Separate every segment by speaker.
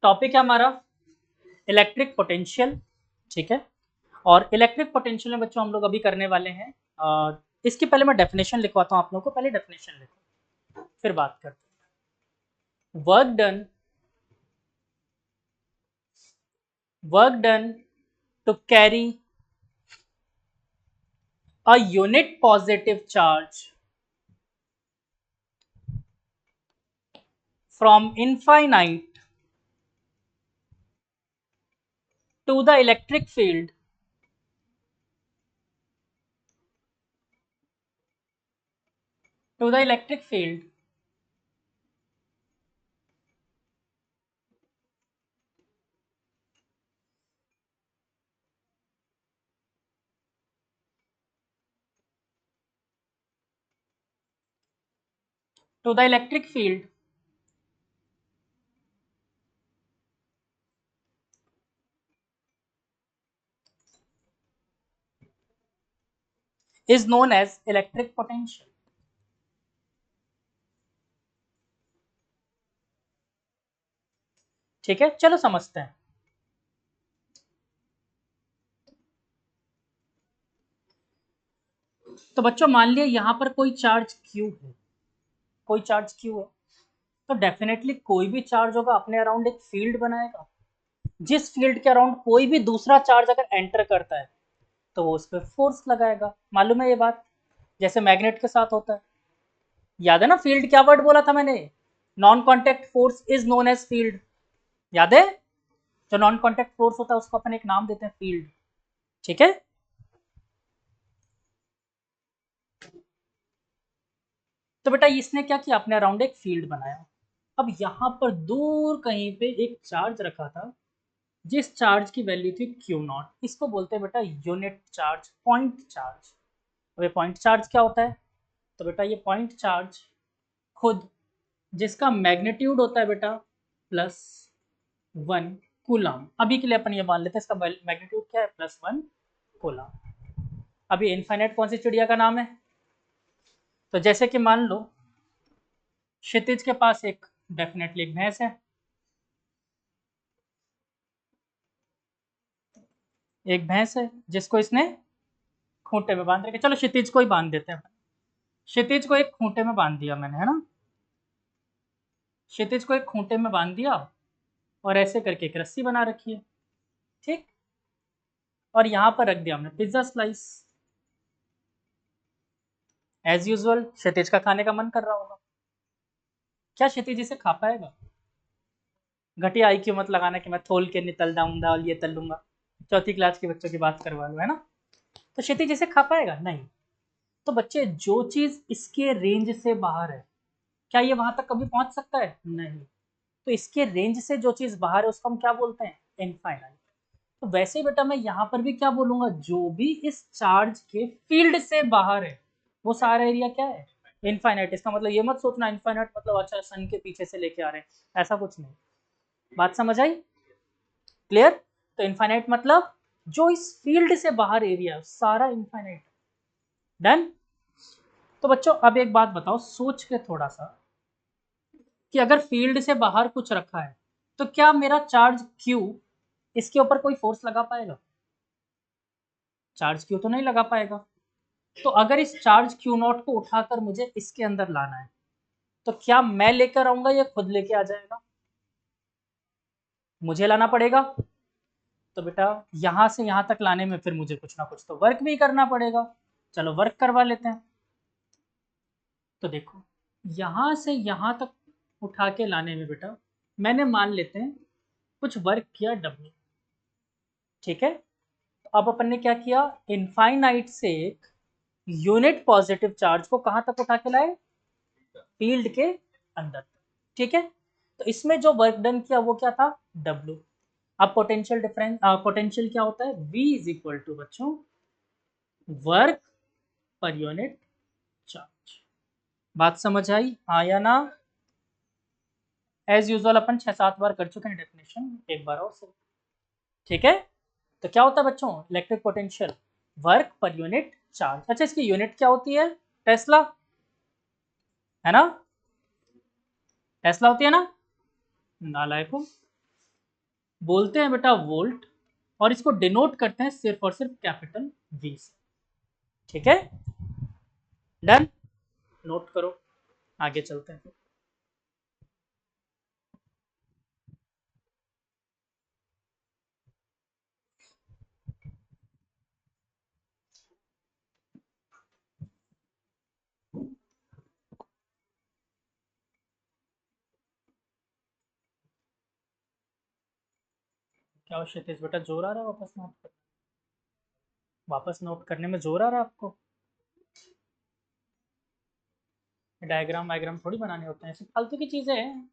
Speaker 1: Topic है हमारा electric potential. ठीक है, और इलेक्ट्रिक पोटेंशियल में बच्चों हम लोग अभी करने वाले हैं इसकी पहले मैं डेफिनेशन लिखवाता हूँ आप लोगों को। पहले डेफिनेशन लिखो फिर बात करते हैं। Work done to carry a unit positive charge from infinite to the electric field to the electric field to the electric field is known as electric potential। ठीक है, चलो समझते हैं। तो बच्चों मान लिया यहां पर कोई चार्ज Q है, कोई चार्ज Q है, तो डेफिनेटली कोई भी चार्ज होगा अपने अराउंड एक फील्ड बनाएगा। जिस फील्ड के अराउंड कोई भी दूसरा चार्ज अगर एंटर करता है तो वो उस पर फोर्स लगाएगा। मालूम है ये बात, जैसे मैग्नेट के साथ होता है। याद है ना फील्ड क्या वर्ड बोला था मैंने? Non contact force is known as field. याद है? जो नॉन कॉन्टेक्ट फोर्स होता है उसको अपन एक नाम देते हैं फील्ड। ठीक है, तो बेटा इसने क्या किया, अपने अराउंड एक फील्ड बनाया। अब यहां पर दूर कहीं पे एक चार्ज रखा था जिस चार्ज की वैल्यू थी Q0। इसको बोलते हैं बेटा यूनिट चार्ज, पॉइंट चार्ज। अब ये पॉइंट चार्ज क्या होता है? तो बेटा ये पॉइंट चार्ज खुद जिसका मैग्नीट्यूड होता है बेटा +1 कूलम। अभी के लिए अपन ये मान लेते हैं इसका मैग्नीट्यूड क्या है, +1 कूलम। अभी इनफाइनाइट कौन सी चिड़िया का नाम है? तो जैसे कि मान लो क्षितिज के पास एक डेफिनेटली एक भैंस है, एक भैंस है जिसको इसने खूंटे में बांध रखे। चलो क्षितिज को ही बांध देते हैं। क्षितिज को एक खूंटे में बांध दिया मैंने, है ना? क्षितिज को एक खूंटे में बांध दिया और ऐसे करके एक रस्सी बना रखी है। ठीक, और यहां पर रख दिया हमने पिज्जा स्लाइस। एज यूजुअल क्षितिज का खाने का मन कर रहा होगा, क्या क्षितिज इसे खा पाएगा? घटिया IQ मत लगाना कि मैं थोल के नितल दाऊंगा और ये तल लूंगा। चौथी क्लास के बच्चों की बात करवा लो, है ना? तो क्षितिज इसे खा पाएगा नहीं। तो बच्चे जो चीज इसके रेंज से बाहर है, क्या ये वहां तक कभी पहुंच सकता है? नहीं। तो इसके रेंज से जो चीज बाहर है उसको हम क्या बोलते हैं? इनफाइनाइट। तो वैसे ही बेटा मैं यहाँ पर भी क्या बोलूंगा, जो भी इस चार्ज के फील्ड से बाहर है वो सारा एरिया क्या है? इनफाइनाइट। इसका मतलब ये मत सोचना इनफाइनाइट मतलब अच्छा सन के पीछे से लेके आ रहे हैं, ऐसा कुछ नहीं। बात समझ आई? क्लियर? तो इनफाइनाइट मतलब जो इस फील्ड से बाहर एरिया है सारा इनफाइनाइट। डन? तो बच्चों अब एक बात बताओ सोच के थोड़ा सा, कि अगर फील्ड से बाहर कुछ रखा है तो क्या मेरा चार्ज Q इसके ऊपर कोई फोर्स लगा पाएगा? चार्ज Q तो नहीं लगा पाएगा। तो अगर इस चार्ज Q0 को उठाकर मुझे इसके अंदर लाना है तो क्या मैं लेकर आऊंगा या खुद लेके आ जाएगा? मुझे लाना पड़ेगा। तो बेटा यहां से यहां तक लाने में फिर मुझे कुछ ना कुछ तो वर्क भी करना पड़ेगा। चलो वर्क करवा लेते हैं। तो देखो यहां से यहां तक उठा के लाने में बेटा मैंने मान लेते हैं कुछ वर्क किया W। ठीक है, तो अब अपन ने क्या किया, इनफाइनाइट से एक यूनिट पॉजिटिव चार्ज को कहां तक उठा के लाए? फील्ड के अंदर। ठीक है, तो इसमें जो वर्क डन किया वो क्या था? W। अब पोटेंशियल डिफरेंस, पोटेंशियल क्या होता है? V इज इक्वल टू बच्चों वर्क पर यूनिट चार्ज। बात समझ आई हाँ या ना? एज यूजुअल अपन 6-7 बार कर चुके हैं डेफिनेशन, एक बार और से। ठीक है, तो क्या होता है बच्चों electric potential? Work per unit charge. अच्छा इसकी यूनिट क्या होती है? टेस्ला, है ना? टेस्ला होती है ना? नालायकों, बोलते हैं बेटा वोल्ट, और इसको डिनोट करते हैं सिर्फ और सिर्फ कैपिटल वी से। ठीक है, डन, नोट करो, आगे चलते हैं। क्या हो क्षितिज बेटा, जोर आ रहा है वापस नोट करने में जोर आ रहा है आपको? डायग्राम वायग्राम थोड़ी बनाने होते हैं, ऐसी फालतू की चीजें हैं।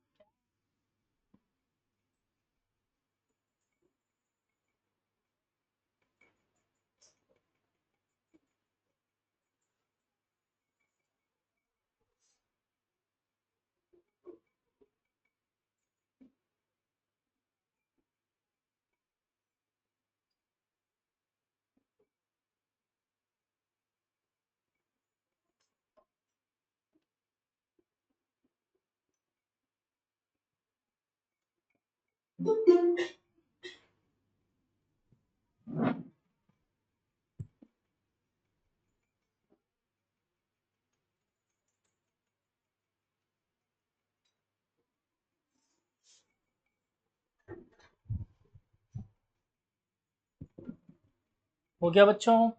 Speaker 1: हो गया बच्चों?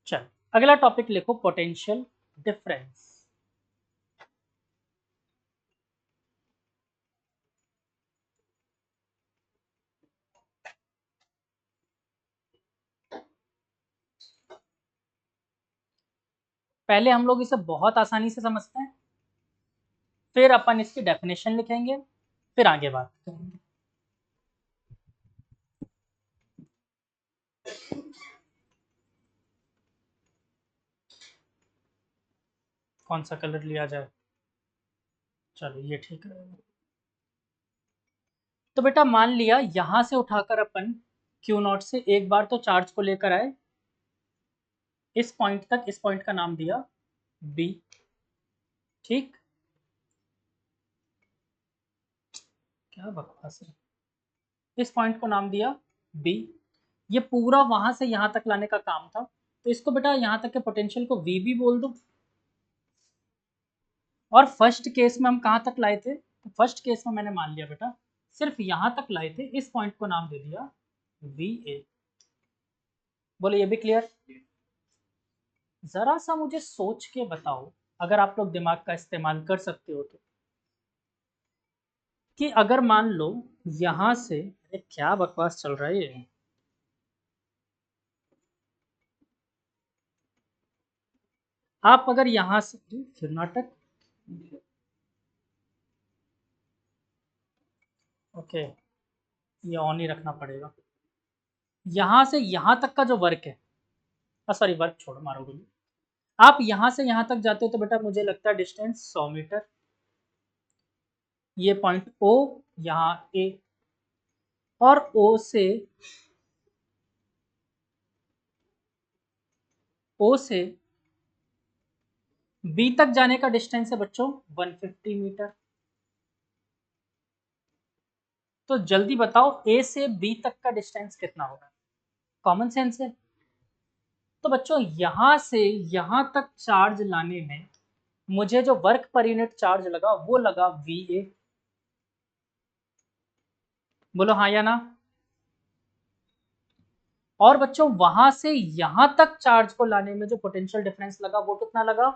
Speaker 1: चल, अगला टॉपिक लिखो, पोटेंशियल डिफरेंस। पहले हम लोग इसे बहुत आसानी से समझते हैं, फिर अपन इसकी डेफिनेशन लिखेंगे, फिर आगे बात करेंगे। कौन सा कलर लिया जाए? चलो ये ठीक रहेगा। तो बेटा मान लिया यहां से उठाकर अपन क्यू नॉट से एक बार तो चार्ज को लेकर आए इस पॉइंट तक, इस पॉइंट का नाम दिया बी। ठीक, क्या बकवास है, इस पॉइंट को नाम दिया बी। ये पूरा वहां से यहां तक लाने का काम था, तो इसको बेटा यहां तक के पोटेंशियल को वी भी बोल दो। और फर्स्ट केस में हम कहां तक लाए थे? तो फर्स्ट केस में मैंने मान लिया बेटा सिर्फ यहां तक लाए थे, इस पॉइंट को नाम दे दिया वी ए। बोले ये भी क्लियर? जरा सा मुझे सोच के बताओ, अगर आप लोग दिमाग का इस्तेमाल कर सकते हो तो, कि अगर मान लो यहां से, अरे क्या बकवास चल रहा है ये, आप अगर यहां से, फिर नाटक, ओके ये ऑन ही रखना पड़ेगा। यहां से यहां तक का जो वर्क है, सॉरी वर्क छोड़ो, मारो गोली। आप यहां से यहां तक जाते हो तो बेटा मुझे लगता है डिस्टेंस 100 मीटर। ये पॉइंट ओ, यहाँ ए, और ओ से बी तक जाने का डिस्टेंस है बच्चों 150 मीटर। तो जल्दी बताओ ए से बी तक का डिस्टेंस कितना होगा? कॉमन सेंस है। तो बच्चों यहां से यहां तक चार्ज लाने में मुझे जो वर्क पर यूनिट चार्ज लगा वो लगा वी ए। बोलो हाँ या ना। और बच्चों वहां से यहां तक चार्ज को लाने में जो पोटेंशियल डिफरेंस लगा वो कितना लगा?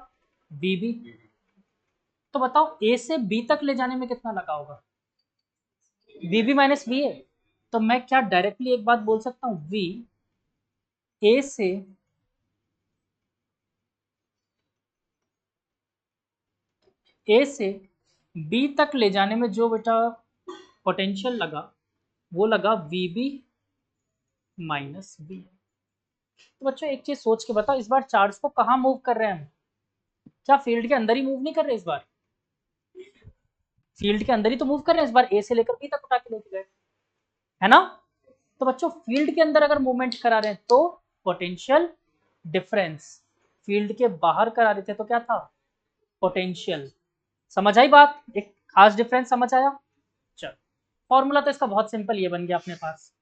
Speaker 1: V B. तो बताओ ए से बी तक ले जाने में कितना लगा होगा? V B minus V A. तो मैं क्या डायरेक्टली एक बात बोल सकता हूँ, वी ए से ए से बी तक ले जाने में जो बेटा पोटेंशियल लगा वो लगा वी बी माइनस बी। तो बच्चों एक चीज सोच के बताओ, इस बार चार्ज को कहाँ मूव कर रहे हैं हम? क्या फील्ड के अंदर ही मूव नहीं कर रहे इस बार? फील्ड के अंदर ही तो मूव कर रहे हैं इस बार, ए से लेकर बी तक उठा के लेके गए, है ना? तो बच्चों फील्ड के अंदर अगर मूवमेंट करा रहे हैं तो पोटेंशियल डिफरेंस, फील्ड के बाहर करा रहे थे तो क्या था? पोटेंशियल। समझ आई बात? एक खास डिफरेंस समझ आया? फॉर्मूला तो इसका बहुत सिंपल, ये बन गया अपने पास,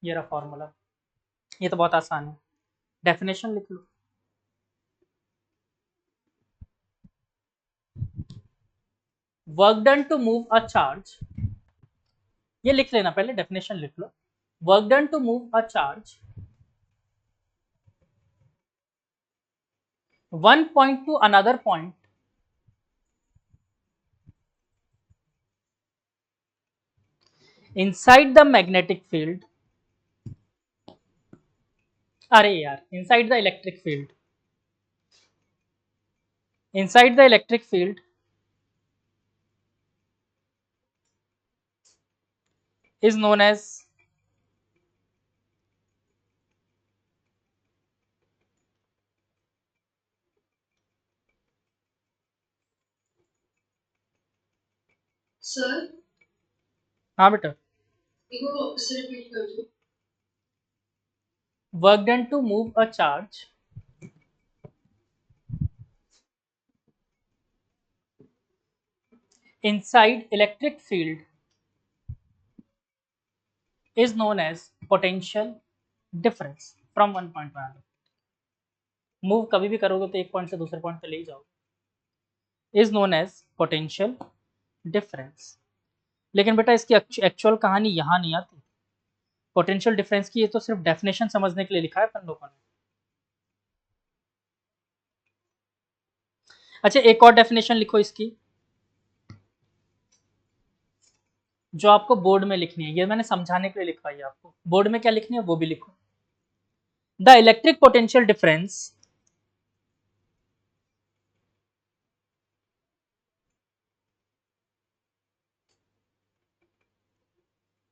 Speaker 1: ये रहा फॉर्मूला, ये तो बहुत आसान है। डेफिनेशन लिख लो। Work done to move a charge, ये लिख लेना पहले, डेफिनेशन लिख लो। Work done to move a charge one point to another point inside the magnetic field, अरे यार, inside the electric field, inside the electric field is known as
Speaker 2: sir,
Speaker 1: हाँ बेटा,
Speaker 2: इको से रिपीट कर दो।
Speaker 1: work done to move a charge inside electric field is known as potential difference from one point to another. Move कभी भी करोगे तो एक पॉइंट से दूसरे पॉइंट पे ले ही जाओगे, is known as potential difference. लेकिन बेटा इसकी एक्चुअल कहानी यहाँ नहीं आती, पोटेंशियल डिफरेंस की ये तो सिर्फ डेफिनेशन समझने के लिए लिखा है अपन लोगों ने। अच्छा, एक और डेफिनेशन लिखो इसकी, जो आपको बोर्ड में लिखनी है, ये मैंने समझाने के लिए लिखा है आपको, बोर्ड में क्या लिखनी है वो भी लिखो। The electric potential difference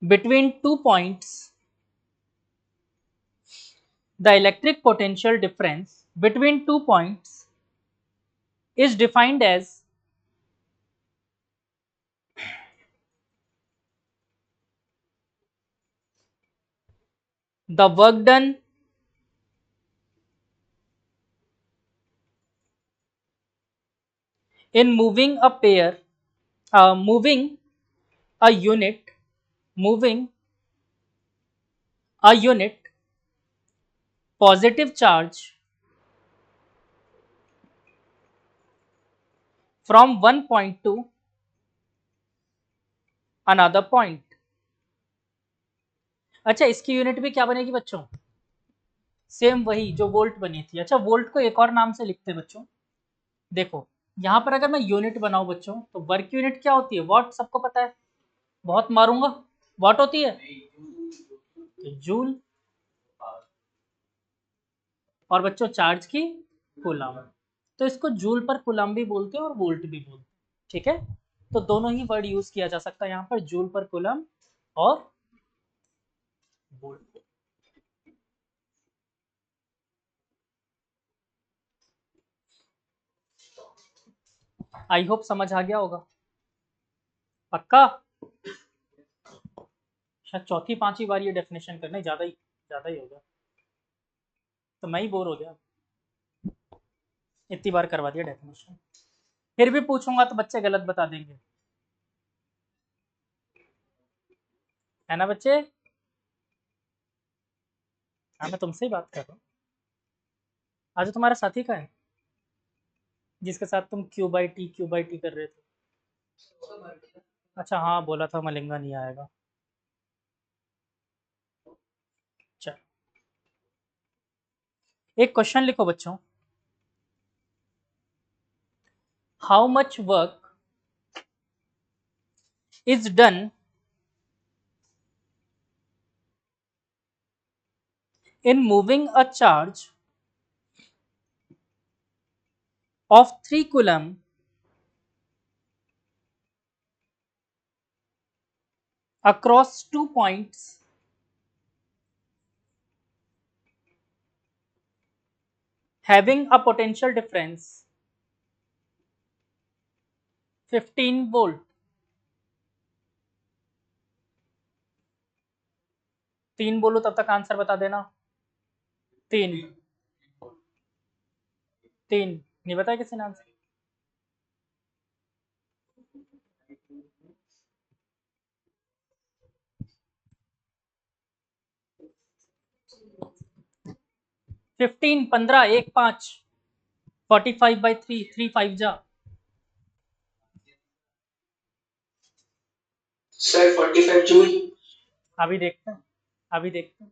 Speaker 1: between 2 points, the electric potential difference between 2 points is defined as the work done in moving a pair, moving a unit, moving a unit positive charge from one point to another point. अच्छा, इसकी unit भी क्या बनेगी बच्चों, same वही जो volt बनी थी। अच्छा, वोल्ट को एक और नाम से लिखते हैं बच्चों, देखो यहाँ पर अगर मैं यूनिट बनाऊं बच्चों, तो वर्क यूनिट क्या होती है, वॉट सबको पता है, बहुत मारूंगा, वॉट होती है तो जूल, और बच्चों चार्ज की कूलम, तो इसको जूल पर कूलम भी बोलते हैं और वोल्ट भी बोलते हैं, ठीक है। तो दोनों ही वर्ड यूज किया जा सकता है यहाँ पर, जूल पर कूलम और वोल्ट। आई होप समझ आ गया होगा, पक्का। शायद चौथी पांचवी बार ये डेफिनेशन करना ही ज्यादा ही होगा, तो मैं ही बोर हो गया, इतनी बार करवा दिया डेफिनेशन। फिर भी पूछूंगा तो बच्चे गलत बता देंगे, है ना बच्चे। हाँ, मैं तुमसे ही बात कर रहा हूँ। आज तुम्हारा साथी का है, जिसके साथ तुम क्यू बाई टी कर रहे थे। अच्छा हाँ, बोला था मलिंगा नहीं आएगा। चल, एक क्वेश्चन लिखो बच्चों, how much work is done in moving a charge of 3 coulomb across 2 points having a potential difference 15 volt। 3 बोलो तब तक आंसर बता देना। 3, 3 नहीं बताया किसी ने आंसर। 15 15 1 5 45/3 3 5 जा
Speaker 2: सर 45 जूल।
Speaker 1: अभी देखते हैं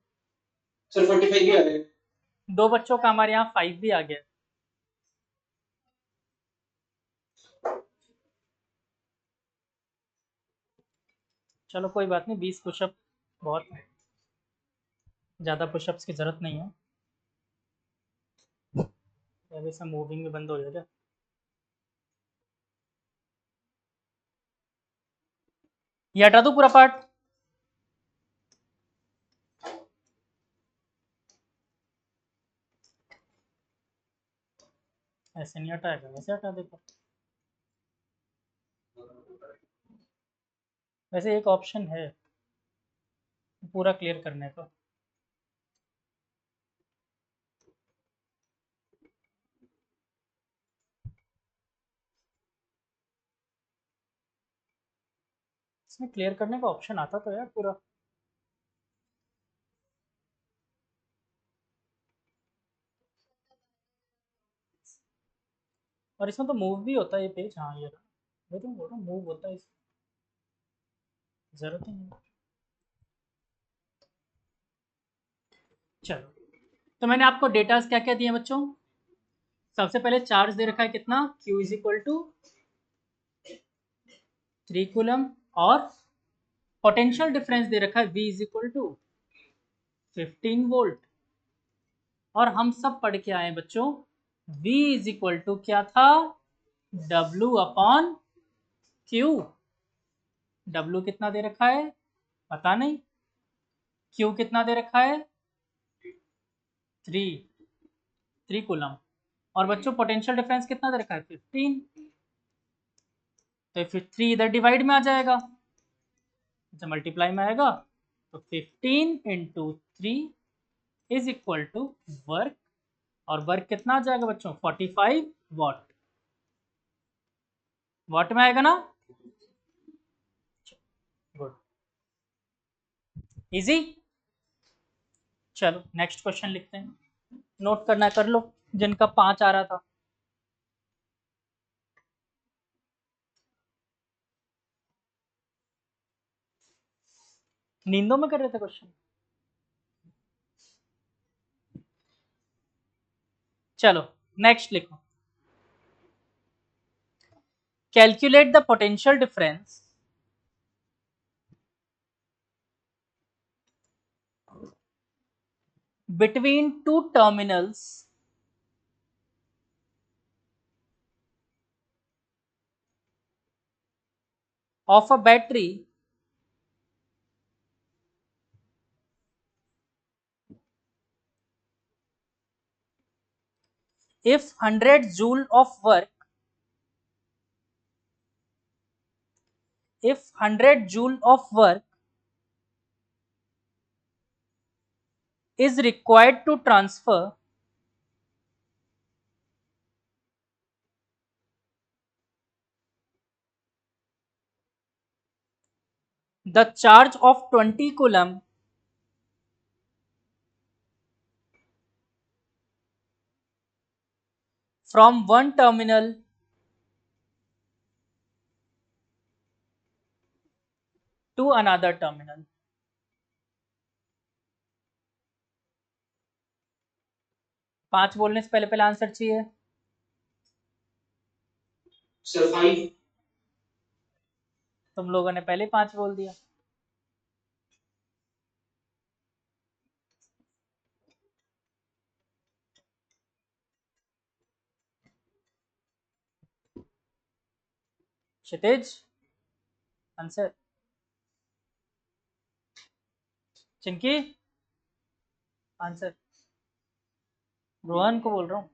Speaker 2: सर 45 भी आ गए।
Speaker 1: दो बच्चों का हमारे यहाँ 5 भी आ गया। चलो कोई बात नहीं, 20 पुशअप बहुत है, ज़्यादा पुशअप्स की ज़रूरत नहीं है। अभी से मूविंग में बंद हो जाएगा। ये हटा दो पूरा पार्ट। ऐसे नहीं हटाएगा, वैसे हटा देगा। वैसे एक ऑप्शन है पूरा क्लियर करने का। इसमें क्लियर करने का ऑप्शन आता तो यार पूरा। और इसमें तो मूव भी होता है ये पेज। हाँ ये रहा। वो तो बोल रहा हूँ मूव होता है इसमें, जरूरत ही नहीं। चलो, तो मैंने आपको डेटास क्या क्या दिए बच्चों। सबसे पहले चार्ज दे रखा है कितना, Q is equal to 3 coulomb, और पोटेंशियल डिफरेंस दे रखा है V is equal to 15 volt. और हम सब पढ़ के आए बच्चों, V इज इक्वल टू क्या था, W अपॉन Q। W कितना दे रखा है पता नहीं, Q कितना दे रखा है 3 कूलम, और बच्चों पोटेंशियल डिफरेंस कितना दे रखा है 15। तो फिर 3 इधर डिवाइड में आ जाएगा, जब मल्टीप्लाई में आएगा तो 15 into 3 is equal to work. और वर्क कितना आ जाएगा बच्चों 45 वॉट। वॉट में आएगा ना। Good, easy. चलो नेक्स्ट क्वेश्चन लिखते हैं, नोट करना है कर लो जिनका 5 आ रहा था। नींदों में कर रहे थे क्वेश्चन। चलो नेक्स्ट लिखो, calculate the potential difference between two terminals of a battery if 100 joule of work is required to transfer the charge of 20 coulomb from one terminal to another terminal। पांच बोलने से पहले पहले आंसर चाहिए।
Speaker 2: Sir 5।
Speaker 1: तुम लोगों ने पहले 5 बोल दिया। क्षितिज आंसर, चिंकी आंसर, रोहन को बोल रहा हूँ।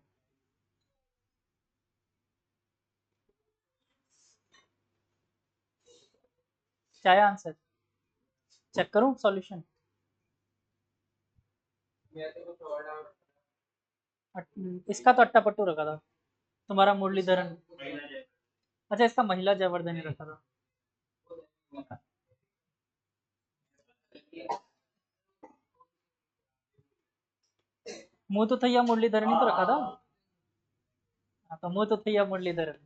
Speaker 1: क्या है आंसर, चेक करूं सॉल्यूशन। इसका तो अट्टा पट्टू रखा था तुम्हारा मुरलीधरन। अच्छा इसका महिला जयवर्धन रखा था। मुंह तो थैया मुरलीधरन ही तो रखा था। हाँ, तो मुंह तो थैया मुरलीधरन,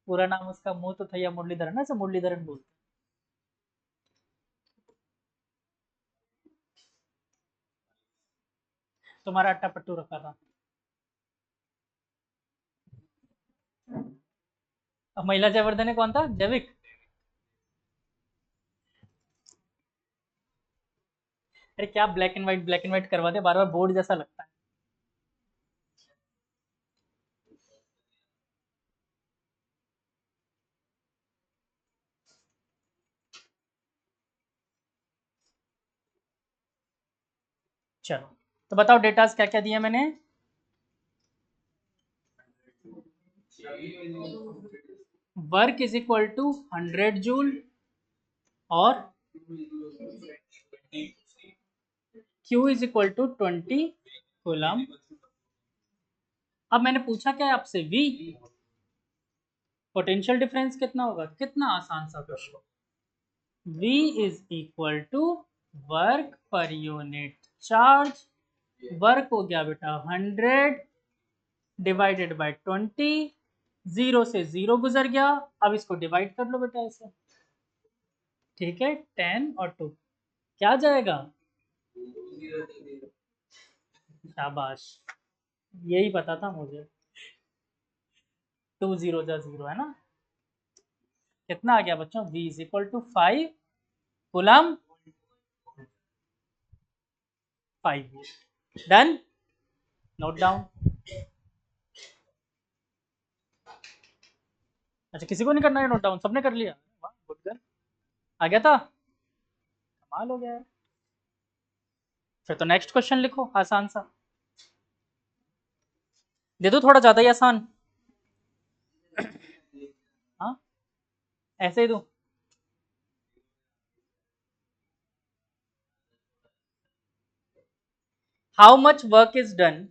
Speaker 1: पूरा नाम उसका मुंह तो थैया मुरलीधरन है, ऐसे मुरलीधरन बोलते। तुम्हारा अट्टा पट्टू रखा था। अब महिला जयवर्धन है कौन था? जैविक। अरे क्या ब्लैक एंड व्हाइट करवा दे, बार बार बोर्ड जैसा लगता है। चलो, तो बताओ डेटास क्या क्या दिया मैंने। Work is equal to 100 joule और Q is equal to 20 coulomb. अब मैंने पूछा क्या है आपसे? वी, पोटेंशियल डिफरेंस कितना होगा? कितना आसान सा question. V is equal to work per unit charge. Work हो गया बेटा 100 डिवाइडेड बाय 20, जीरो से जीरो गुजर गया। अब इसको डिवाइड कर लो बेटा ऐसे, ठीक है। 10 और 2 क्या आ जाएगा? शाबाश, यही पता था मुझे। 2 जीरो जा जीरो है ना। कितना आ गया बच्चों? v is equal to 5 coulomb. 5 done, note down. अच्छा, किसी को नहीं करना है नोट डाउन? सबने कर लिया? वाह, गुड गर्ल। आ गया था, कमाल हो गया है। फिर तो नेक्स्ट क्वेश्चन लिखो आसान सा। दे दो थोड़ा ज्यादा ही आसान। हाँ, ऐसे ही दो। How much work is done.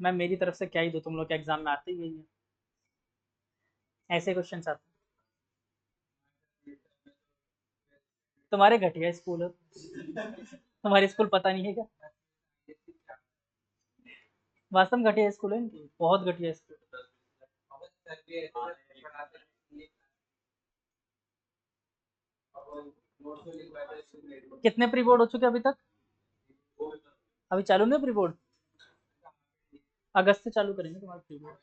Speaker 1: मैं मेरी तरफ से क्या ही दो, तुम लोग के एग्जाम में आते ही यही है, ऐसे क्वेश्चन आते हैं। तुम्हारे घटिया स्कूल है, तुम्हारे स्कूल पता नहीं है क्या? वास्तव में घटिया स्कूल है इनकी, बहुत घटिया स्कूल। कितने प्री बोर्ड हो चुके अभी तक? अभी चालू नहीं प्री बोर्ड? अगस्त से चालू करेंगे तुम्हारे प्री बोर्ड।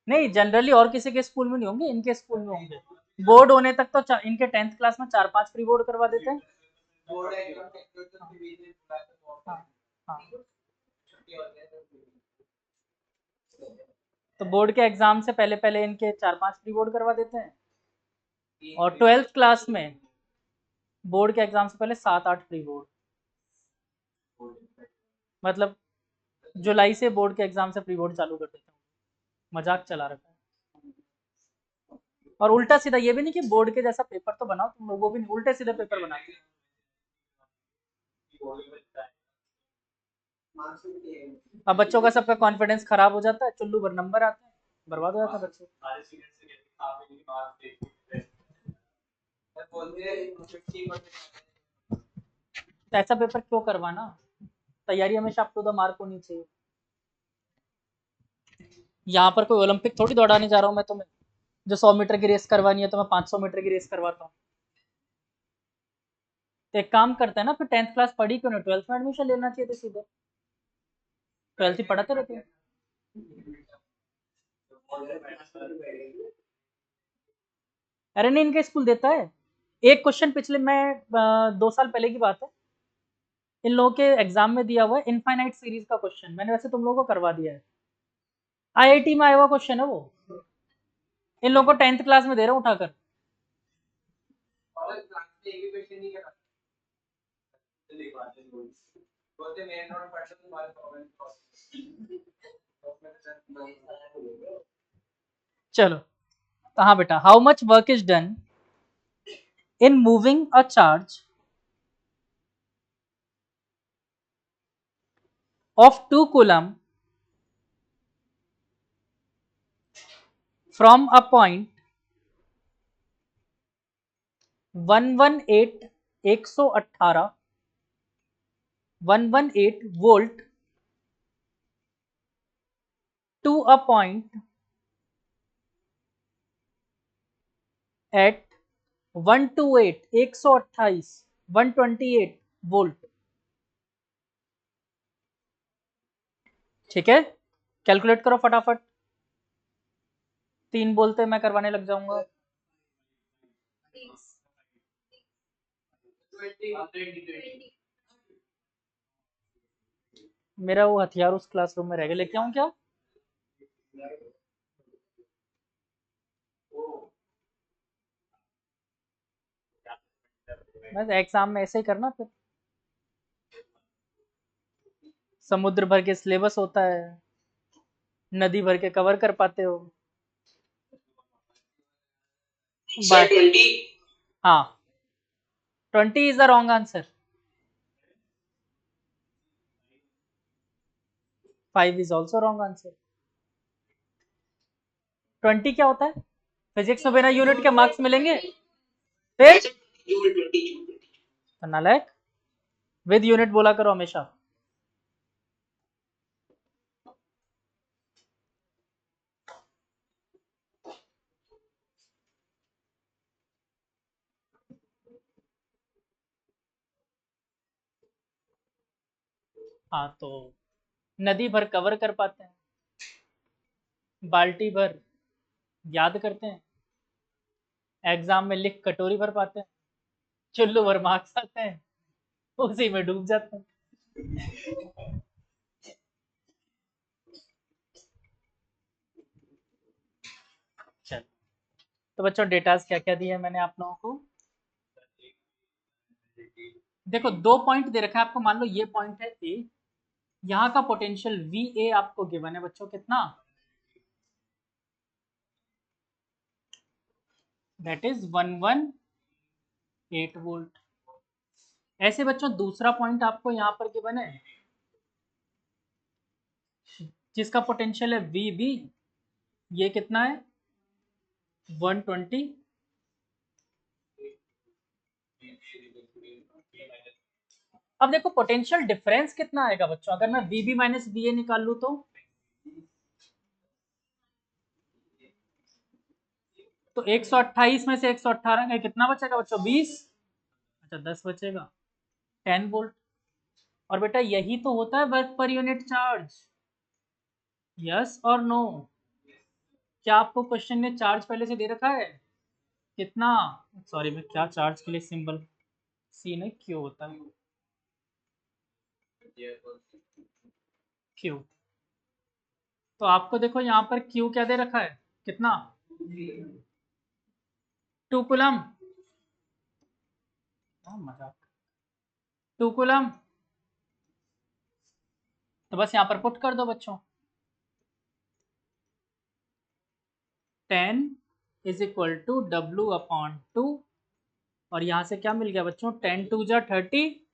Speaker 1: नहीं, जनरली और किसी के स्कूल में नहीं होंगे, इनके स्कूल में होंगे। बोर्ड होने तक तो इनके 10th क्लास में 4-5 प्री बोर्ड करवा देते हैं। हाँ, हाँ। तो बोर्ड के एग्जाम से पहले पहले इनके 4-5 प्री बोर्ड करवा देते हैं, और 12th क्लास में बोर्ड के एग्जाम से पहले 7-8 प्री बोर्ड। मतलब जुलाई से बोर्ड के एग्जाम से प्री बोर्ड चालू कर देते हैं। मजाक चला रखा है। और उल्टा सीधा ये भी नहीं कि बोर्ड के जैसा पेपर तो बनाओ तुम लोग, वो भी नहीं, उल्टे सीधे पेपर बनाते हैं। अब बच्चों का सबका कॉन्फिडेंस खराब हो जाता है, चुल्लू भर नंबर आते हैं, बर्बाद हो जाता है बच्चे। तो ऐसा पेपर क्यों करवाना? तैयारी हमेशा अप टू द मार्क होनी चाहिए। यहाँ पर कोई ओलंपिक थोड़ी दौड़ाने जा रहा हूँ मैं तुम्हें, जो 100 मीटर की रेस करवानी है तो मैं 500 मीटर की रेस करवाता हूँ। तो एक काम करते हैं ना, फिर 10th क्लास पढ़ी क्यों नहीं, 12th में एडमिशन लेना चाहिए था सीधे। 12th ही पढ़ाते रहते हैं। अरे नहीं, इनके स्कूल देता है। एक क्वेश्चन पिछले मैं 2 साल पहले की बात है, इन लोगों के एग्जाम में दिया हुआ है इनफाइनाइट सीरीज का क्वेश्चन, मैंने वैसे तुम लोगों को करवा दिया है। आईआईटी में आया हुआ क्वेश्चन है वो, इन लोगों को 10th क्लास में दे रहा हूँ उठाकर। चलो, तो हाँ बेटा, how much work is done in moving a charge of 2 coulomb from a point 118 118 volt to a point eight 128 128 128 volt. ठीक है, कैलकुलेट करो फटाफट। 3 बोलते मैं करवाने लग जाऊंगा। मेरा वो हथियार उस क्लासरूम में रह गया, लेके आऊं क्या? बस एग्जाम में ऐसे ही करना, फिर समुद्र भर के सिलेबस होता है, नदी भर के कवर कर पाते हो।
Speaker 2: सर 20।
Speaker 1: हाँ, 20 is the wrong answer. 5 is also wrong answer. 20 क्या होता है? फिजिक्स में बिना यूनिट के मार्क्स मिलेंगे? फिर
Speaker 2: जूल 20 जूल 20।
Speaker 1: तो नालायक, विद यूनिट बोला करो हमेशा। हाँ, तो नदी भर कवर कर पाते हैं, बाल्टी भर याद करते हैं, एग्जाम में लिख कटोरी भर पाते हैं, चुल्लू भर मार्क्स आते हैं, उसी में डूब जाते हैं। चल, तो बच्चों डेटाज क्या क्या दिया है मैंने आप लोगों को? देखो 2 पॉइंट दे रखा है आपको, मान लो ये पॉइंट है ए, यहाँ का पोटेंशियल वी ए आपको गिवन है बच्चों, कितना? That is 118 volt. ऐसे बच्चों दूसरा पॉइंट आपको यहाँ पर गिवन है, जिसका पोटेंशियल है वी बी, ये कितना है? 120। अब देखो पोटेंशियल डिफरेंस कितना आएगा बच्चों, अगर मैं V B minus V A निकाल लूँ तो 128 में से 118 में कितना बचेगा बच्चों? 20। अच्छा 10 बचेगा, 10 वोल्ट। और बेटा यही तो होता है work per unit charge, yes और नो? क्या आपको क्वेश्चन में चार्ज पहले से दे रखा है? कितना? सॉरी, मैं क्या चार्ज के लिए सिंबल सी नहीं क्यू होता है, क्यू। तो आपको देखो यहाँ पर क्यू क्या दे रखा है, कितना? 2 कूलम। मजाक, 2 कूलम। तो बस यहाँ पर पुट कर दो बच्चों, 10 is equal to W upon 2, और यहाँ से क्या मिल गया बच्चों? 10 टू जा 30,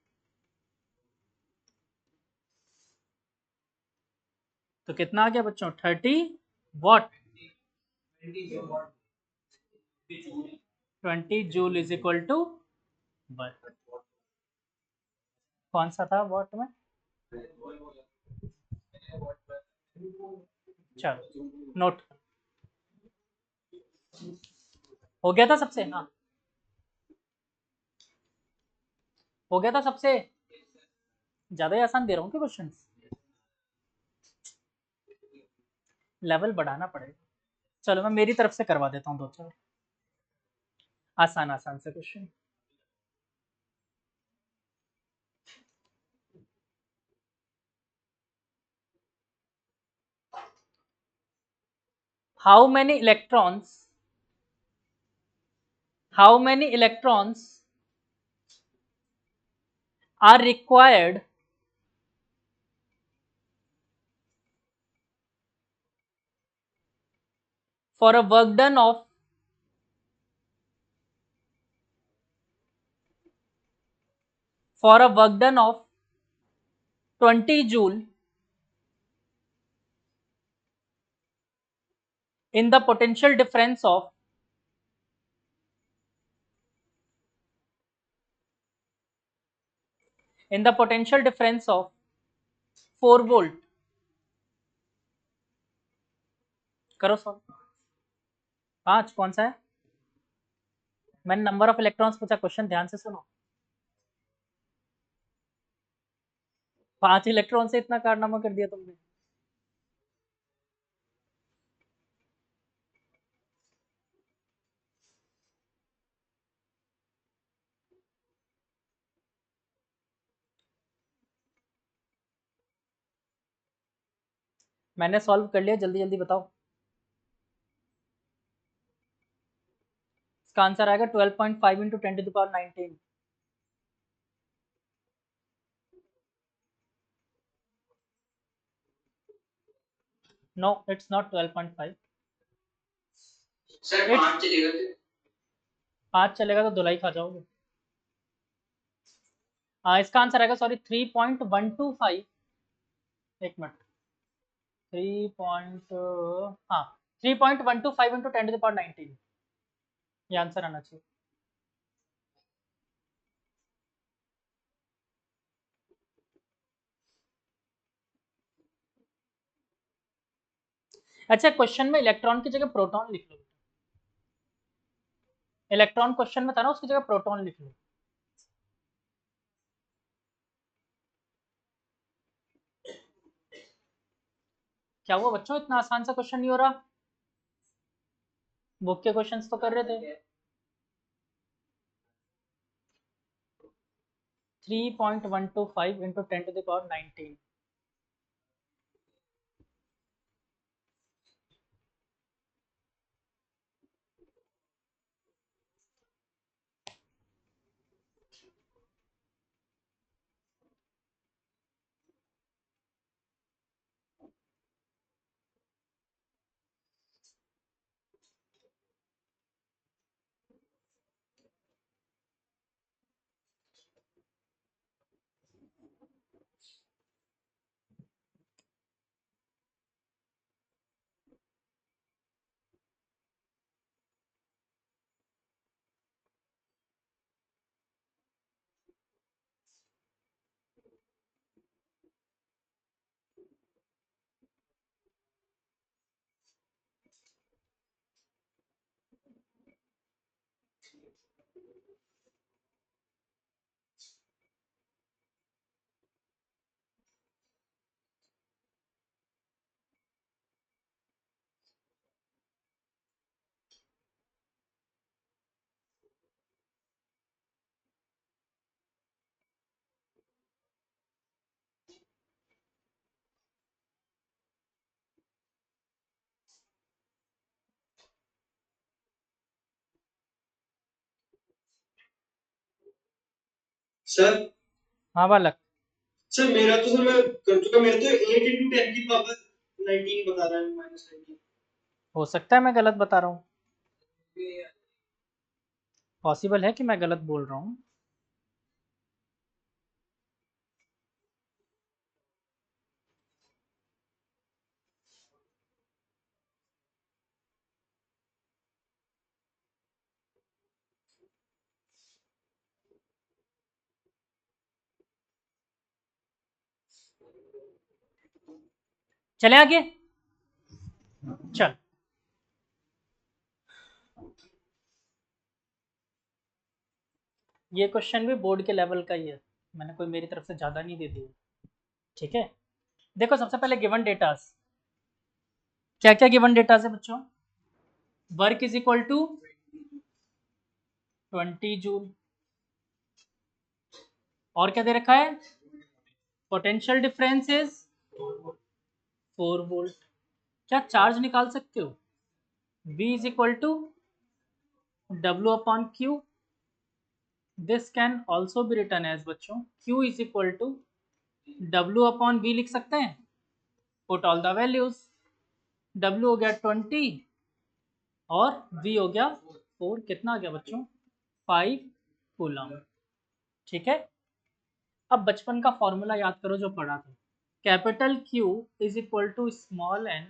Speaker 1: तो कितना आ गया बच्चों? 30 watt. 20 joule is equal to 1। कौन सा था वॉट में? चलो नोट हो गया था सबसे? हाँ, हो गया था सबसे? ज्यादा ही आसान दे रहा हूँ क्या क्वेश्चन? लेवल बढ़ाना पड़ेगा। चलो मैं मेरी तरफ से करवा देता हूँ 2-4 आसान आसान से question. How many electrons are required for a work done of 20 joule in the potential difference of in the potential difference of 4 volt, करो सॉल्व। 5 कौन सा है? मैंने नंबर ऑफ इलेक्ट्रॉन्स पूछा, क्वेश्चन ध्यान से सुनो। 5 इलेक्ट्रॉन से इतना कारनामा कर दिया तुमने। मैंने सॉल्व कर लिया, जल्दी जल्दी बताओ। इसका आंसर आएगा 12.5 into 10 to the power 19। No, it's not 12.5।
Speaker 2: Sir 5 चलेगा तो
Speaker 1: 5 चलेगा तो धुलाई खा जाओगे। इसका आंसर आएगा सॉरी 3.125। एक मिनट, 3 पॉइंट, हाँ 3.125 इंटू 10 टू द पावर 19, ये आंसर आना चाहिए। अच्छा, क्वेश्चन में इलेक्ट्रॉन की जगह प्रोटॉन लिख लो। इलेक्ट्रॉन क्वेश्चन में था ना, उसकी जगह प्रोटॉन लिख लो। क्या हुआ बच्चों, इतना आसान सा क्वेश्चन नहीं हो रहा? बुक के क्वेश्चंस तो कर रहे थे। 3.125 into 10 to the power 19।
Speaker 2: Sir
Speaker 1: हाँ बालक।
Speaker 2: सर मेरा तो सर मैं कर चुका, मेरा तो 8 इंटू 10 की पावर 19 बता रहा है, -19।
Speaker 1: हो सकता है मैं गलत बता रहा हूँ, पॉसिबल है कि मैं गलत बोल रहा हूँ। चले आगे, चल। ये क्वेश्चन भी बोर्ड के लेवल का ही है, मैंने कोई मेरी तरफ से ज़्यादा नहीं दे दी। ठीक है, देखो सबसे पहले गिवन डेटास, क्या क्या गिवन डेटास है बच्चों? Work is equal to 20 joule, और क्या दे रखा है? Potential difference is 4 volt. क्या चार्ज निकाल सकते हो? V is equal to W upon Q। This can also be written as बच्चों Q is equal to W upon V लिख सकते हैं। Put all the values, W हो गया 20 और V हो गया 4, कितना आ गया बच्चों? 5 कूलम। ठीक है, अब बचपन का फॉर्मूला याद करो जो पढ़ा था। Capital Q is equal to small n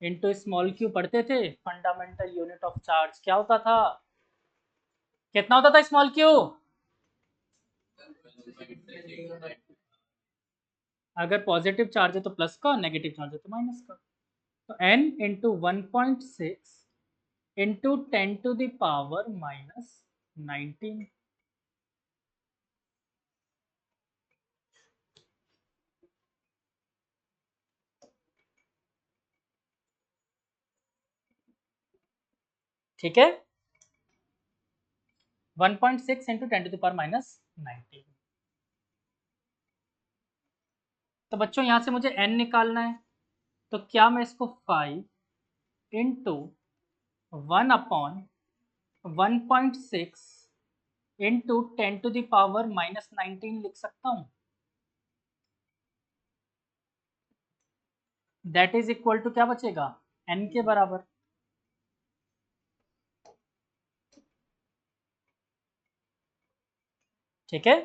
Speaker 1: into small Q पढ़ते थे फंडामेंटल यूनिट ऑफ चार्ज, क्या होता था, कितना होता था स्मॉल क्यू, अगर पॉजिटिव चार्ज है तो प्लस का, नेगेटिव चार्ज है तो माइनस का। तो n into 1.6 into 10 to the power minus 19। ठीक है, 1.6 into 10 to the power minus 19। तो बच्चों यहाँ से मुझे n निकालना है, तो क्या मैं इसको 5 into 1/1.6 into 10 to the power minus 19 लिख सकता हूँ। दैट इज इक्वल टू क्या बचेगा, n के बराबर। ठीक है,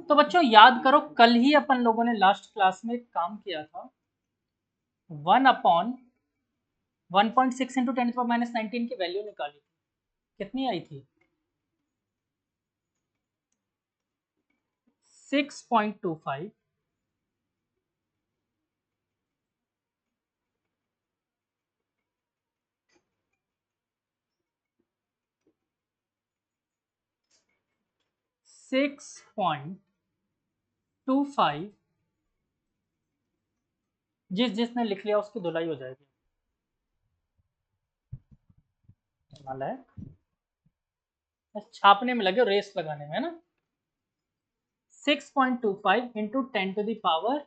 Speaker 1: तो बच्चों याद करो कल ही अपन लोगों ने लास्ट क्लास में एक काम किया था, 1/1.6 इंटू 10 माइनस 19 की वैल्यू निकाली थी, कितनी आई थी, 6.25। 6.25, जिसने लिख लिया उसकी धुलाई हो जाएगी। नालायक, छापने में लगे, रेस लगाने में, है ना। 6.25 इंटू 10 टू द पावर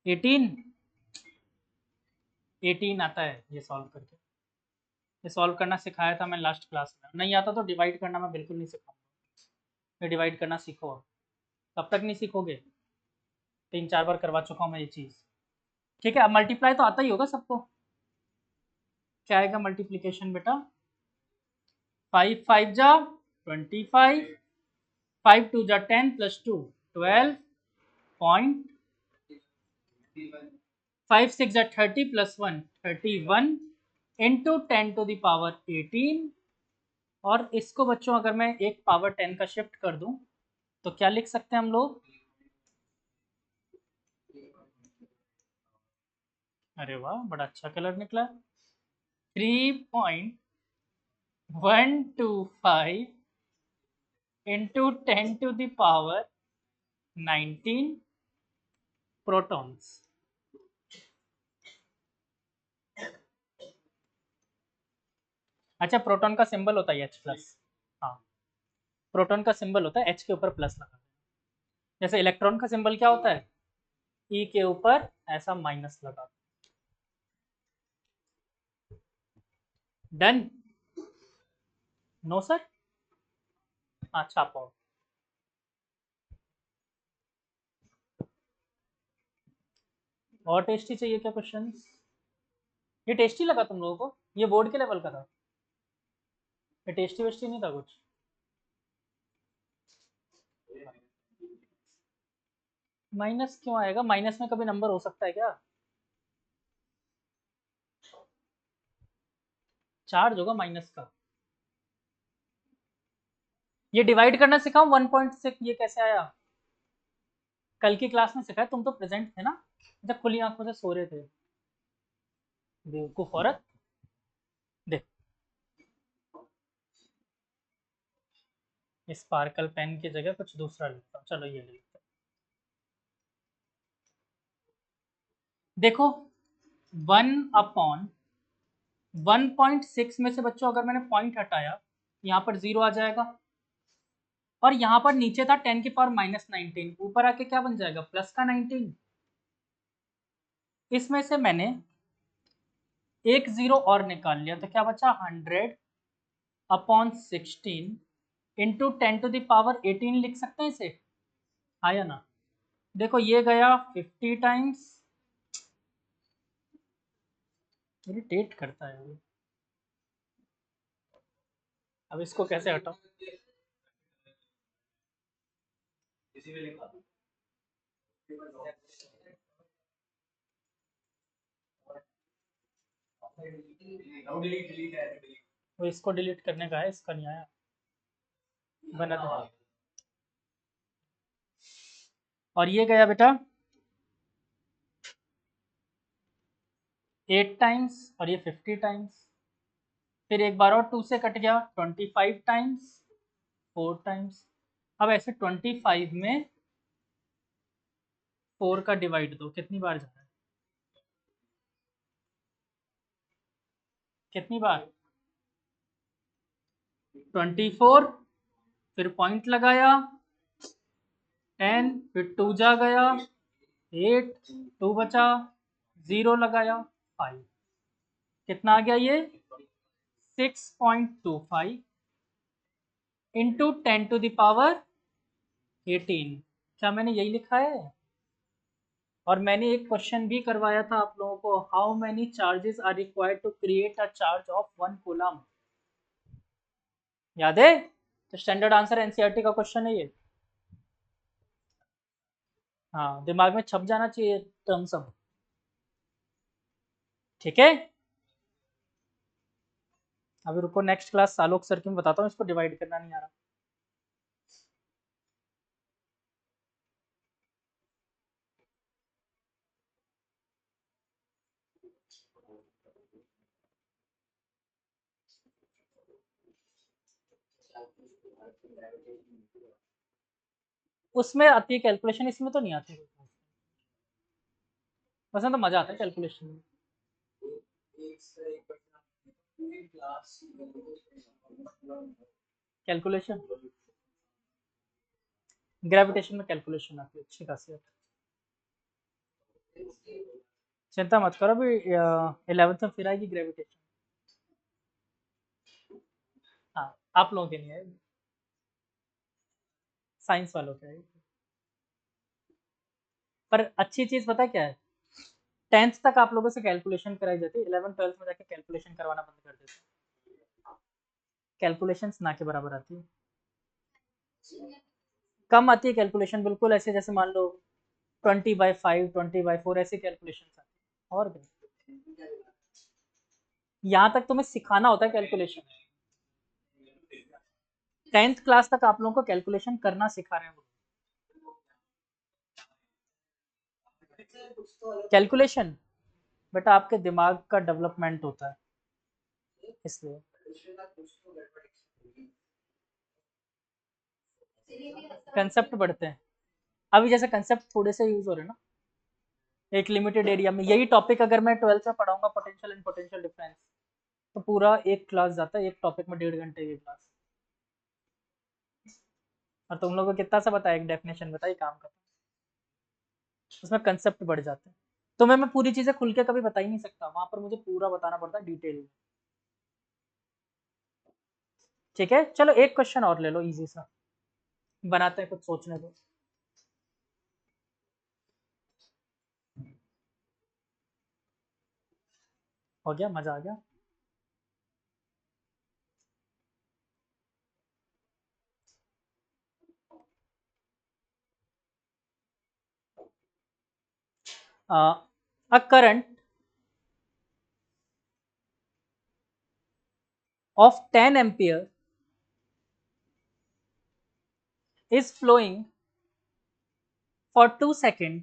Speaker 1: 18 आता है ये सॉल्व करके। ये सॉल्व करना सिखाया था मैं लास्ट क्लास में, नहीं आता तो डिवाइड करना मैं बिल्कुल नहीं सिखाऊंगा, ये डिवाइड करना सीखो। तब तक नहीं सीखोगे, 3-4 बार करवा चुका हूँ मैं ये चीज़। ठीक है, अब मल्टीप्लाई तो आता ही होगा सबको, क्या आएगा मल्टीप्लीकेशन बेटा, 5 5 जा 25, 5 2 जा 10 प्लस 2 12, 5 6 जा 30 plus 1 31 into 10 to the power 18। और इसको बच्चों अगर मैं एक पावर 10 का शिफ्ट कर दूं तो क्या लिख सकते हैं हम लोग, अरे वाह बड़ा अच्छा कलर निकला, 3.125 into 10 to the power 19 protons. अच्छा, प्रोटॉन का सिंबल होता है H प्लस, हाँ, प्रोटॉन का सिंबल होता है H के ऊपर प्लस लगा, जैसे इलेक्ट्रॉन का सिंबल क्या होता है, E के ऊपर ऐसा माइनस लगा। डन, नो सर, अच्छा पाओ। और टेस्टी चाहिए क्या क्वेश्चन, ये टेस्टी लगा तुम लोगों को, ये बोर्ड के लेवल का था, ये टेस्टी वेस्टी नहीं था कुछ। माइनस क्यों आएगा, माइनस में कभी नंबर हो सकता है क्या, चार्ज होगा माइनस का। ये डिवाइड करना सिखाऊं 1.6, ये कैसे आया, कल की क्लास में सिखाया, तुम तो प्रेजेंट थे ना जब खुली आंखों से सो रहे थे, बेवकूफ औरत। देख, स्पार्कल पेन की जगह कुछ दूसरा लिखता हूँ, चलो ये लिखता हूँ। देखो 1/1.6 में से बच्चों अगर मैंने पॉइंट हटाया, यहाँ पर 0 आ जाएगा, और यहाँ पर नीचे था 10 की पावर माइनस 19, ऊपर आके क्या बन जाएगा, प्लस का 19। इसमें से मैंने एक 0 और निकाल लिया, तो क्या बचा, 100/16 इंटू 10 टू द पावर 18 लिख सकते हैं इसे, आया ना। देखो ये गया 50 टाइम्स, इरिटेट करता है ये। अब इसको कैसे हटाऊं, वो इसको डिलीट करने का है, इसका नहीं आया, बना दो। और ये गया बेटा 8 टाइम्स और ये 50 टाइम्स, फिर एक बार और 2 से कट गया 25 टाइम्स, 4 टाइम्स। अब ऐसे 25 में 4 का डिवाइड दो, कितनी बार जा रहा है, कितनी बार 24, फिर पॉइंट लगाया 10, फिर 2 जा गया 8, 2 बचा 0 लगाया 5, कितना आ गया ये 6.25 इंटू 10 टू दावर 18। क्या मैंने यही लिखा है? और मैंने एक क्वेश्चन भी करवाया था आप लोगों को, how many charges are required to create a charge of 1 coulomb, याद है? तो स्टैंडर्ड आंसर एनसीईआरटी का क्वेश्चन है ये। हाँ, दिमाग में छप जाना चाहिए टर्म सब, ठीक है। अभी रुको, नेक्स्ट क्लास आलोक सर की मैं बताता हूँ, इसको डिवाइड करना नहीं आ रहा। उसमें आती है कैलकुलेशन, इसमें तो नहीं आती, वैसे तो मजा आता है कैलकुलेशन में। कैलकुलेशन, ग्रेविटेशन में कैलकुलेशन आती है अच्छी खासी। चिंता मत करो, अभी 11th में फिर आएगी ग्रेविटेशन। हाँ, आप लोगों के नहीं है, साइंस वालों के है। पर अच्छी चीज पता क्या है, 10th तक आप लोगों से कैलकुलेशन कराई जाती है, 11th 12th में जाके कैलकुलेशन करवाना बंद कर देते हैं। कैलकुलेशंस ना के बराबर आती है, कम आती है कैलकुलेशन, बिल्कुल ऐसे जैसे मान लो 20/5 20/4 ऐसे कैलकुलेशन आती है। और यहाँ तक तुम्हें सिखाना होता है कैलकुलेशन, 10th क्लास तक आप लोगों को कैलकुलेशन करना सिखा रहे हैं वो। कैलकुलेशन बेटा आपके दिमाग का डेवलपमेंट होता है, इसलिए कंसेप्ट बढ़ते हैं। अभी जैसे कंसेप्ट थोड़े से यूज हो रहे हैं ना एक लिमिटेड एरिया में, यही टॉपिक अगर मैं 12th में पढ़ाऊंगा पोटेंशियल एंड पोटेंशियल डिफरेंस, तो पूरा एक क्लास जाता है, एक टॉपिक में 1.5 घंटे की क्लास। और तुम लोगों को कितना सा बताया, एक डेफिनेशन बताइए काम का, उसमें कंसेप्ट बढ़ जाते हैं। तो मैं पूरी चीजें खुल के कभी बता ही नहीं सकता, वहां पर मुझे पूरा बताना पड़ता है डिटेल में, ठीक है। चलो एक क्वेश्चन और ले लो इजी सा, बनाते हैं, कुछ सोचने दो। हो गया, मजा आ गया। A current of 10 ampere is flowing for 2 seconds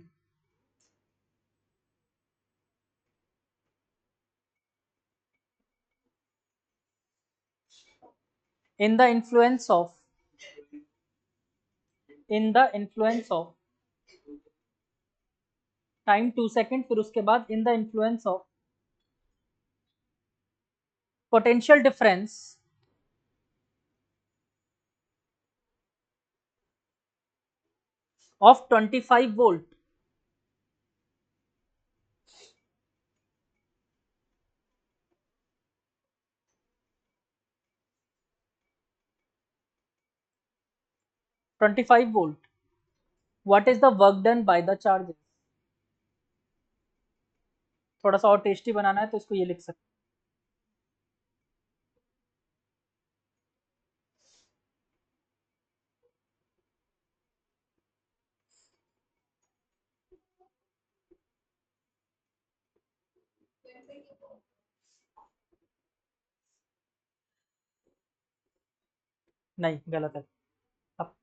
Speaker 1: in the influence of time 2 second, फिर उसके बाद in the influence of potential difference of 25 volt, 25 volt, what is the work done by the charges. थोड़ा सा और tasty बनाना है तो इसको ये लिख सकते नहीं, गलत है। अब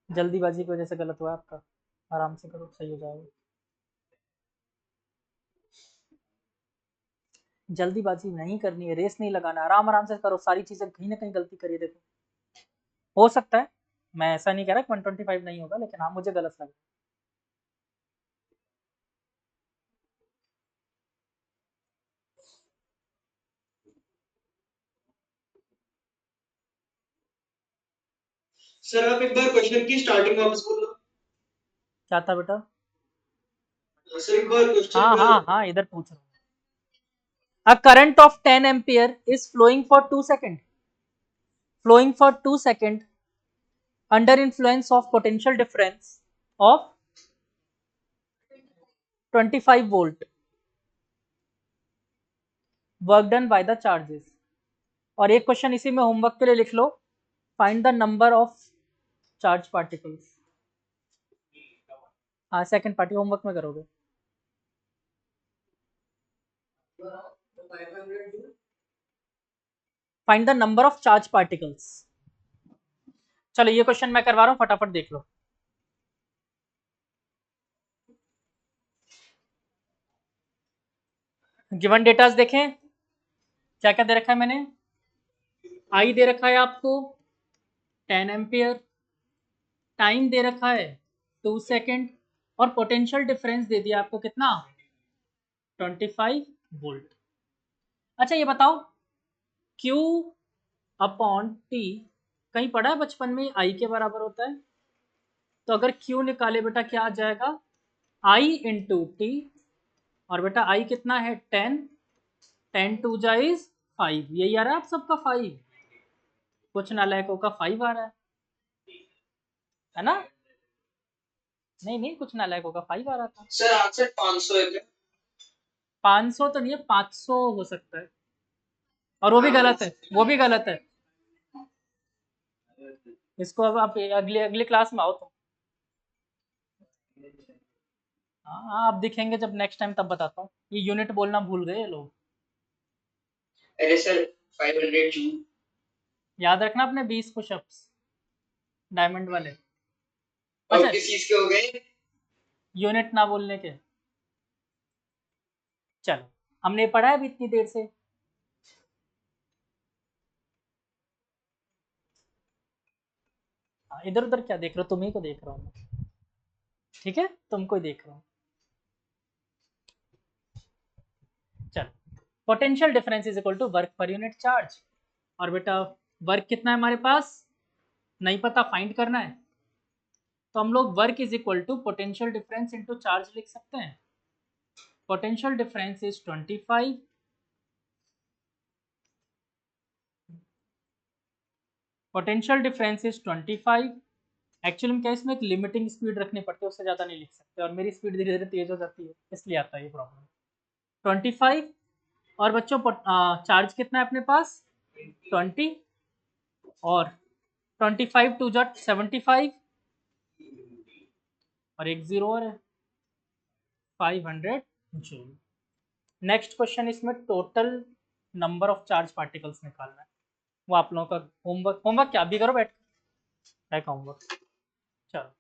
Speaker 1: जल्दीबाजी की वजह से गलत हुआ आपका। आराम से करो, सही हो जाएगा। जल्दीबाजी नहीं करनी है, रेस नहीं लगाना, आराम आराम से करो, सारी चीजें कहीं ना कहीं गलती करिए। देखो, हो सकता है, मैं ऐसा नहीं कह रहा 125 नहीं होगा, लेकिन हाँ मुझे गलत लगा।
Speaker 2: सर आप एक बार क्वेश्चन की स्टार्टिंग वापस बोलना।
Speaker 1: क्या था बेटा?
Speaker 2: सर एक बार क्वेश्चन
Speaker 1: हाँ
Speaker 2: का।
Speaker 1: हाँ हाँ, इधर पूछ रहा हूँ। A current of 10 ampere is flowing for 2 seconds. Flowing for 2 seconds under influence of potential difference of 25 volt. Work done by the charges. और एक क्वेश्चन इसी में होमवर्क के लिए लिख लो, find the number of charge particles. हाँ, second party homework में करोगे। Find the number of charge particles. चलो ये क्वेश्चन मैं करवा रहा हूँ, फटाफट देख लो। गिवन डेटास देखें, क्या क्या दे रखा है मैंने। आई दे रखा है आपको 10 एम्पियर, टाइम दे रखा है 2 सेकेंड, और पोटेंशियल डिफरेंस दे दिया आपको कितना, 25 वोल्ट। अच्छा ये बताओ, Q अपॉन T कहीं पढ़ा है बचपन में I के बराबर होता है? तो अगर Q निकाले बेटा, क्या आ जाएगा, I इंटू टी, और बेटा I कितना है 10, 10 टू जा इज 5, यही आ रहा है आप सबका 5, कुछ नालायकों का 5 आ रहा है ना? नहीं नहीं, कुछ नालायकों का 5 आ रहा था।
Speaker 2: सर आंसर 500 है क्या?
Speaker 1: 500 तो नहीं है, 500 हो सकता है, और वो भी गलत है, वो भी गलत है। इसको अब आप अगले अगले क्लास में आओ तो। हाँ, आप दिखेंगे जब नेक्स्ट टाइम, तब बताता हूँ। ये यूनिट बोलना भूल गए ये लोग।
Speaker 2: अरे सर 500 जूल।
Speaker 1: याद रखना अपने 20 पुशअप्स डायमंड वाले।
Speaker 2: और
Speaker 1: अच्छा,
Speaker 2: किस चीज के हो गए?
Speaker 1: यूनिट ना बोलने के। चलो, हमने पढ़ा है अभी इतनी देर से। इधर उधर क्या देख रहे हो, तुम्ही को देख रहा हूँ। ठीक है, तुमको ही देख रहा हूँ। चलो, potential difference is equal to work per unit charge. और बेटा वर्क कितना है हमारे पास, नहीं पता, फाइंड करना है। तो हम लोग work is equal to potential difference into charge लिख सकते हैं। Potential difference is 25, potential difference is 25। Actually में क्या, इसमें एक लिमिटिंग स्पीड रखनी पड़ती है, उससे ज़्यादा नहीं लिख सकते, और मेरी स्पीड धीरे धीरे तेज हो जाती है, इसलिए आता है ये प्रॉब्लम। 25, और बच्चों चार्ज कितना है अपने पास, 20, और 25 टू जॉट 75, और एक जीरो और है, 500 जूल। नेक्स्ट क्वेश्चन, इसमें total number of charge particles निकालना है। वो आप लोगों का होमवर्क, होमवर्क क्या अभी करो बैठ के, होमवर्क। चलो।